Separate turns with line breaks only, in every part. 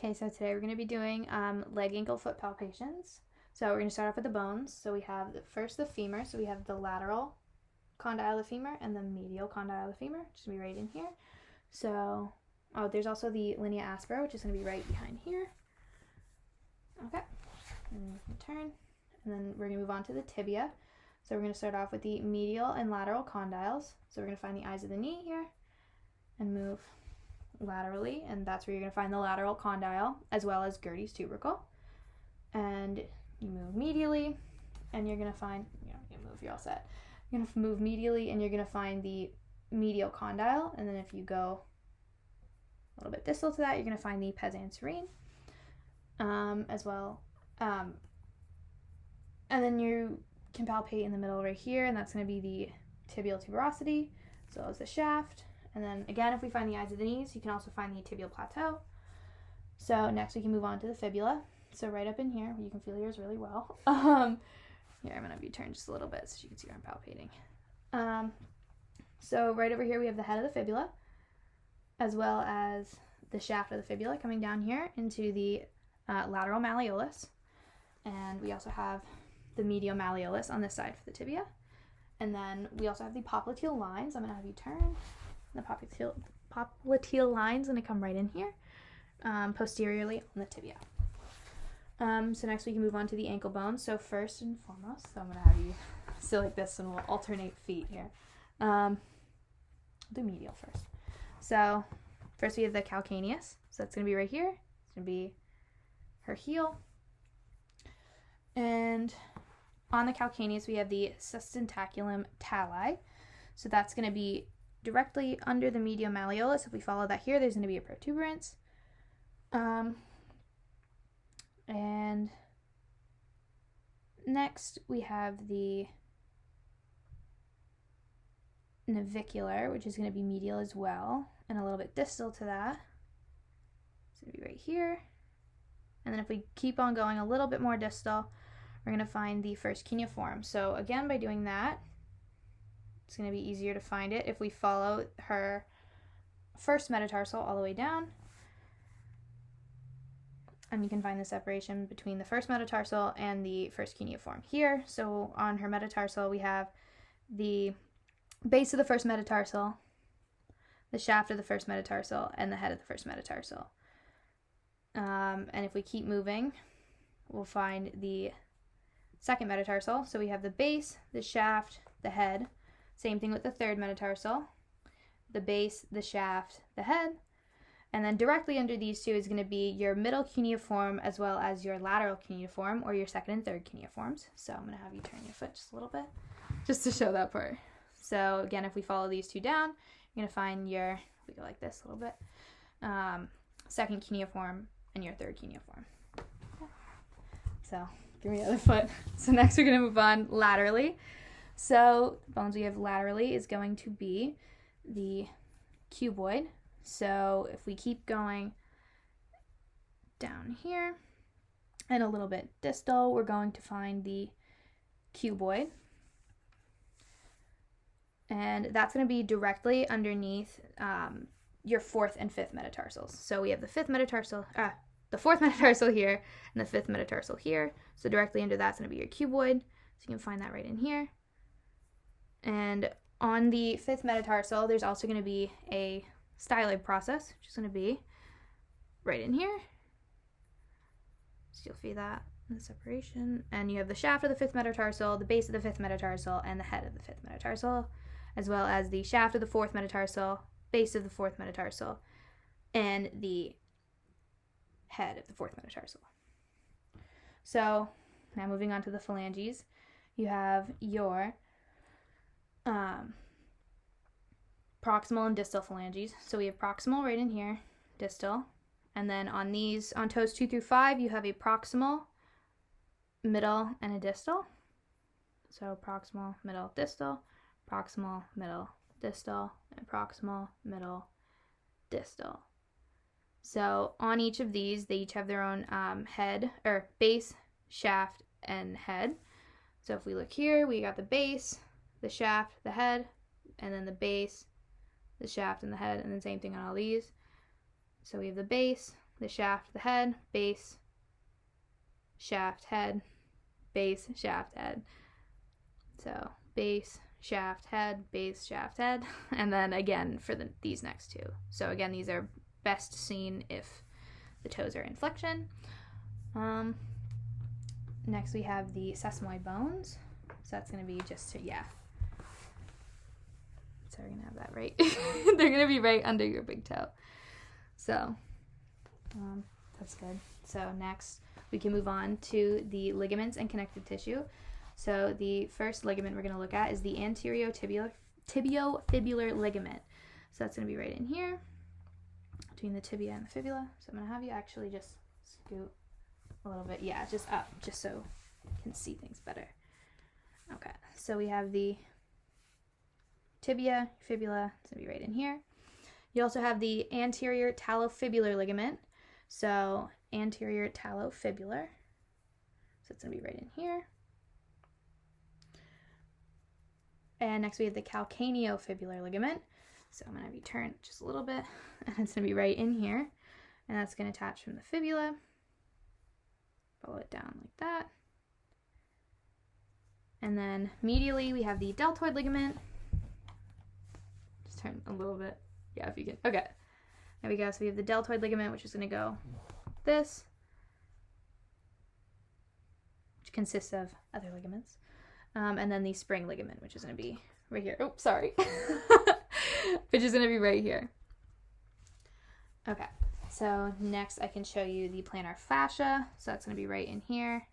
Okay, so today we're going to be doing leg, ankle, foot palpations. So we're going to start off with the bones. So we have first the femur. So we have the lateral condyle of the femur and the medial condyle of the femur, which is going to be right in here. So, there's also the linea aspera, which is going to be right behind here. Okay, and you can turn. And then we're going to move on to the tibia. So we're going to start off with the medial and lateral condyles. So we're going to find the eyes of the knee here and move laterally, and that's where you're going to find the lateral condyle as well as Gertie's tubercle. And you move medially, and you're going to find, you're all set. You're going to move medially, and you're going to find the medial condyle, and then if you go a little bit distal to that, you're going to find the pes anserine as well. And then you can palpate in the middle right here, and that's going to be the tibial tuberosity as well as the shaft. And then again, if we find the eyes of the knees, you can also find the tibial plateau. So next we can move on to the fibula. So right up in here, you can feel yours really well. Here, I'm going to have you turn just a little bit so you can see where I'm palpating. So right over here, we have the head of the fibula, as well as the shaft of the fibula coming down here into the lateral malleolus. And we also have the medial malleolus on this side for the tibia. And then we also have the popliteal lines. I'm going to have you turn. The popliteal line's going to come right in here, posteriorly on the tibia. So next we can move on to the ankle bones. So first and foremost, so I'm going to have you sit like this and we'll alternate feet here. I'll do medial first. So first we have the calcaneus. So that's going to be right here. It's going to be her heel. And on the calcaneus we have the sustentaculum tali. So that's going to be directly under the medial malleolus. If we follow that here, there's going to be a protuberance. And next we have the navicular, which is going to be medial as well, and a little bit distal to that. It's going to be right here. And then if we keep on going a little bit more distal, we're going to find the first cuneiform. So again, by doing that, it's going to be easier to find it if we follow her first metatarsal all the way down. And you can find the separation between the first metatarsal and the first cuneiform here. So on her metatarsal, we have the base of the first metatarsal, the shaft of the first metatarsal, and the head of the first metatarsal. And if we keep moving, we'll find the second metatarsal. So we have the base, the shaft, the head. Same thing with the third metatarsal, the base, the shaft, the head. And then directly under these two is going to be your middle cuneiform as well as your lateral cuneiform, or your second and third cuneiforms. So I'm going to have you turn your foot just a little bit just to show that part. So again, if we follow these two down, you're going to find your, if we go like this a little bit, second cuneiform and your third cuneiform. Okay. So give me the other foot. So next we're going to move on laterally. So the bones we have laterally is going to be the cuboid. So if we keep going down here and a little bit distal, we're going to find the cuboid. And that's going to be directly underneath your fourth and fifth metatarsals. So we have the fourth metatarsal here and the fifth metatarsal here. So directly under that's going to be your cuboid. So you can find that right in here. And on the fifth metatarsal, there's also going to be a styloid process, which is going to be right in here. So you'll see that in the separation. And you have the shaft of the fifth metatarsal, the base of the fifth metatarsal, and the head of the fifth metatarsal, as well as the shaft of the fourth metatarsal, base of the fourth metatarsal, and the head of the fourth metatarsal. So now moving on to the phalanges, you have your proximal and distal phalanges. So we have proximal right in here, distal, and then on these, on toes 2 through 5, you have a proximal, middle, and a distal. So proximal, middle, distal, proximal, middle, distal, and proximal, middle, distal. So on each of these, they each have their own head, or base, shaft, and head. So if we look here, we got the base, the shaft, the head, and then the base, the shaft, and the head, and then same thing on all these. So we have the base, the shaft, the head, base, shaft, head, base, shaft, head. So base, shaft, head, base, shaft, head, and then again for these next two. So again, these are best seen if the toes are in flexion. Next we have the sesamoid bones. So that's going to be just, so we're going to have that right. They're going to be right under your big toe. So that's good. So next we can move on to the ligaments and connective tissue. So the first ligament we're going to look at is the anterior tibiofibular ligament. So that's going to be right in here between the tibia and the fibula. So I'm going to have you actually just scoot a little bit. Yeah, just up, just so you can see things better. Okay, so we have the tibia, fibula, it's going to be right in here. You also have the anterior talofibular ligament. So anterior talofibular. So it's going to be right in here. And next we have the calcaneofibular ligament. So I'm going to have you turn just a little bit, and it's going to be right in here. And that's going to attach from the fibula. Follow it down like that. And then medially we have the deltoid ligament. Just turn a little bit. Yeah, if you can. Okay. There we go. So we have the deltoid ligament, which is going to go like this, which consists of other ligaments. And then the spring ligament, which is going to be right here. Oh, sorry. Which is going to be right here. Okay. So next I can show you the plantar fascia. So that's going to be right in here,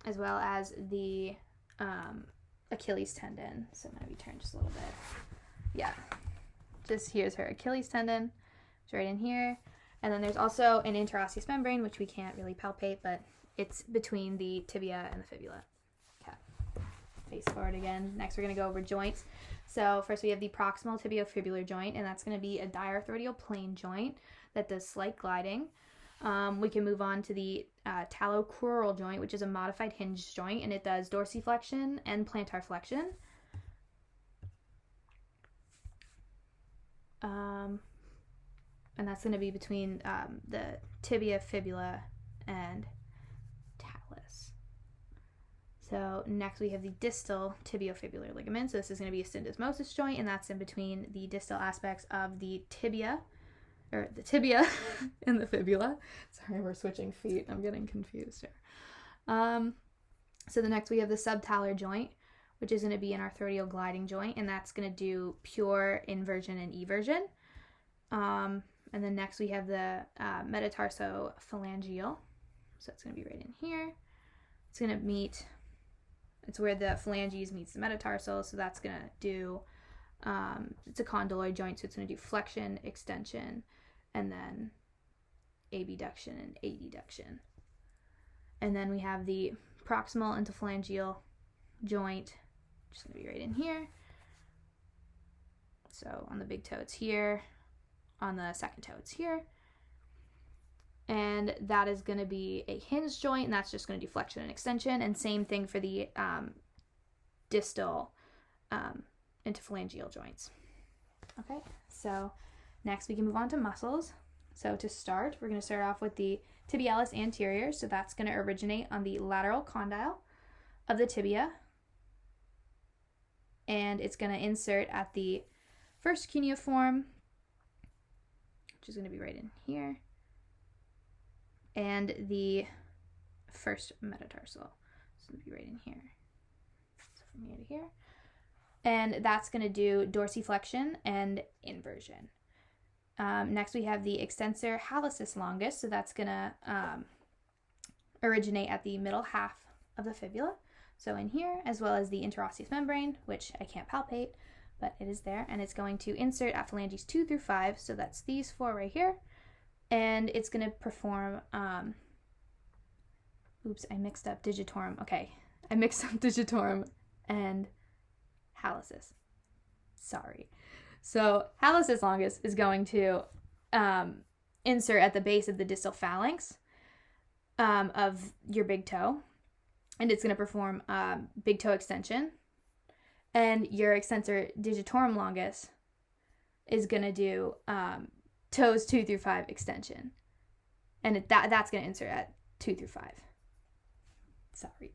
as well as the Achilles tendon. So I'm going to be turned just a little bit. Yeah. Just here's her Achilles tendon. It's right in here. And then there's also an interosseous membrane, which we can't really palpate, but it's between the tibia and the fibula. Okay. Face forward again. Next we're going to go over joints. So first we have the proximal tibiofibular joint, and that's going to be a diarthrodial plane joint that does slight gliding. We can move on to the talocrural joint, which is a modified hinge joint, and it does dorsiflexion and plantar flexion. And that's going to be between the tibia, fibula, and talus. So next we have the distal tibiofibular ligament. So this is going to be a syndesmosis joint, and that's in between the distal aspects of the tibia, or the tibia and the fibula. Sorry, we're switching feet. I'm getting confused here. So the next we have the subtalar joint, which is going to be an arthrodial gliding joint, and that's going to do pure inversion and eversion. And then next we have the metatarsophalangeal. So it's going to be right in here. It's going to meet, it's where the phalanges meets the metatarsal. So that's going to do, it's a condyloid joint. So it's going to do flexion, extension, and then abduction and adduction. And then we have the proximal interphalangeal joint, which is going to be right in here. So on the big toe, it's here. On the second toe, it's here. And that is going to be a hinge joint, and that's just going to do flexion and extension. And same thing for the distal interphalangeal joints. Okay, so next we can move on to muscles. So to start, we're going to start off with the tibialis anterior. So that's going to originate on the lateral condyle of the tibia. And it's going to insert at the first cuneiform, which is going to be right in here, and the first metatarsal. So it's going to be right in here. So from here to here. And that's going to do dorsiflexion and inversion. Next we have the extensor hallucis longus. So that's going to originate at the middle half of the fibula. So in here, as well as the interosseous membrane, which I can't palpate, but it is there, and it's going to insert at phalanges 2 through 5, so that's these 4 right here, and it's going to perform, oops, I mixed up digitorum, okay, I mixed up digitorum and hallucis, sorry. So hallucis longus is going to insert at the base of the distal phalanx of your big toe, and it's going to perform big toe extension. And your extensor digitorum longus is going to do toes 2 through 5 extension. And that's going to insert at 2 through 5. Sorry.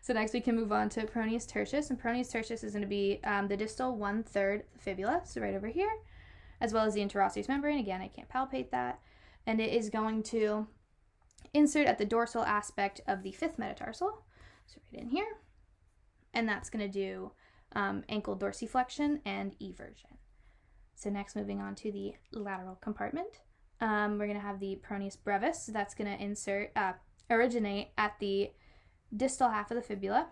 So next we can move on to peroneus tertius. And peroneus tertius is going to be the distal 1/3 fibula, so right over here, as well as the interosseous membrane. Again, I can't palpate that. And it is going to insert at the dorsal aspect of the 5th metatarsal, so right in here. And that's going to do ankle dorsiflexion and eversion. So next, moving on to the lateral compartment, we're going to have the peroneus brevis. So that's going to originate at the distal half of the fibula,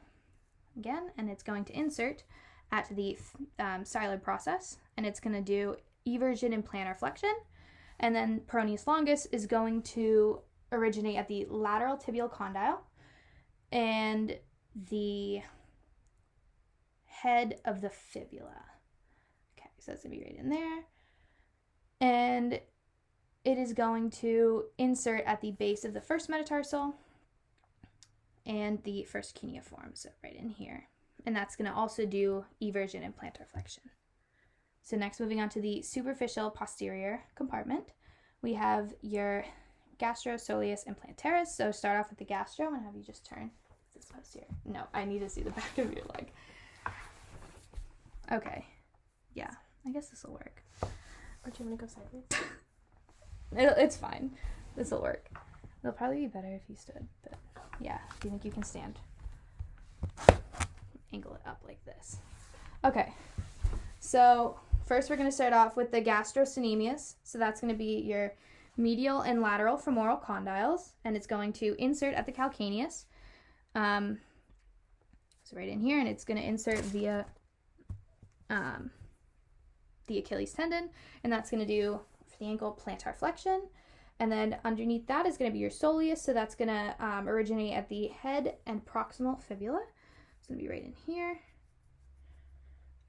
again, and it's going to insert at the styloid process, and it's going to do eversion and plantar flexion. And then peroneus longus is going to originate at the lateral tibial condyle and the head of the fibula. Okay, so that's going to be right in there. And it is going to insert at the base of the 1st metatarsal and the 1st cuneiform, so right in here. And that's going to also do eversion and plantar flexion. So next, moving on to the superficial posterior compartment, we have your gastro, soleus, and plantaris. So start off with the gastro. I'm going to have you just turn. Is this posterior? No, I need to see the back of your leg. Okay. Yeah, I guess this will work.
Or do you want to go sideways?
It's fine. This will work. It'll probably be better if you stood, but yeah, do you think you can stand? Angle it up like this. Okay, so first we're going to start off with the gastrocnemius. So that's going to be your medial and lateral femoral condyles, and it's going to insert at the calcaneus. So right in here, and it's going to insert via the Achilles tendon, and that's going to do for the ankle plantar flexion. And then underneath that is going to be your soleus, so that's going to originate at the head and proximal fibula. It's going to be right in here.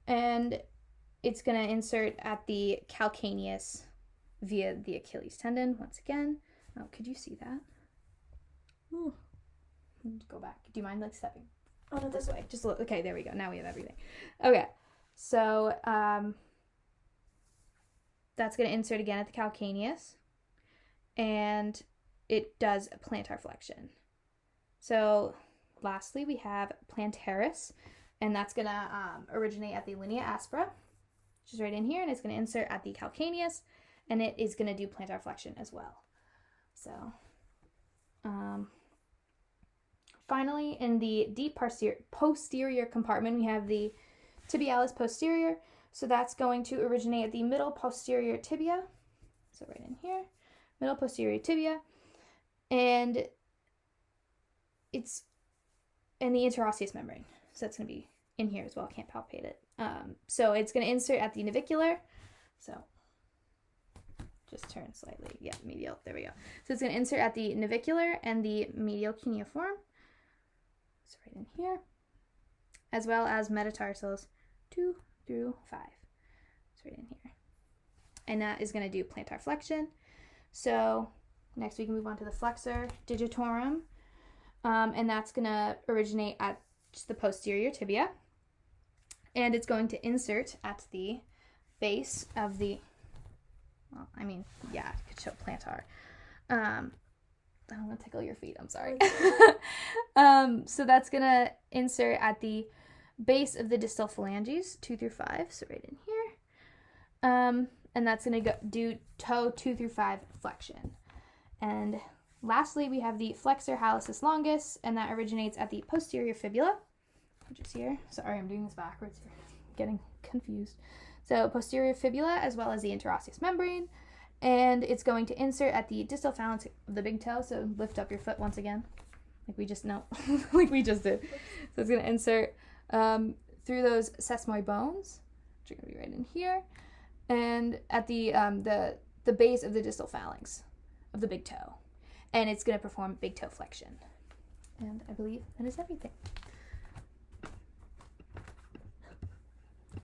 And it's going to insert at the calcaneus via the Achilles tendon once again. Oh, could you see that? Ooh. Go back. Do you mind like stepping this way? Just look. Okay, there we go. Now we have everything. Okay, so that's going to insert again at the calcaneus, and it does a plantar flexion. So lastly, we have plantaris, and that's going to originate at the linea aspera, which is right in here, and it's going to insert at the calcaneus, and it is going to do plantar flexion as well. So finally, in the deep posterior compartment, we have the tibialis posterior. So that's going to originate at the middle posterior tibia. So right in here, middle posterior tibia. And it's in the interosseous membrane. So that's going to be in here as well. Can't palpate it. So it's going to insert at the navicular. So just turn slightly. Yeah, medial. There we go. So it's going to insert at the navicular and the medial cuneiform. So right in here. As well as metatarsals 2 through 5. It's right in here. And that is going to do plantar flexion. So next we can move on to the flexor digitorum. And that's going to originate at just the posterior tibia. And it's going to insert at the base of the, well, I mean, yeah, it could show plantar. I don't want to tickle your feet, I'm sorry. So that's going to insert at the base of the distal phalanges, 2 through 5, so right in here. And that's going to do toe 2 through 5 flexion. And lastly, we have the flexor hallucis longus, and that originates at the posterior fibula, which is here. Sorry, I'm doing this backwards here. Getting confused. So posterior fibula as well as the interosseous membrane, and it's going to insert at the distal phalanx of the big toe. So lift up your foot once again, like we just did. So it's going to insert through those sesamoid bones, which are going to be right in here, and at the base of the distal phalanx of the big toe, and it's going to perform big toe flexion. And I believe that is everything.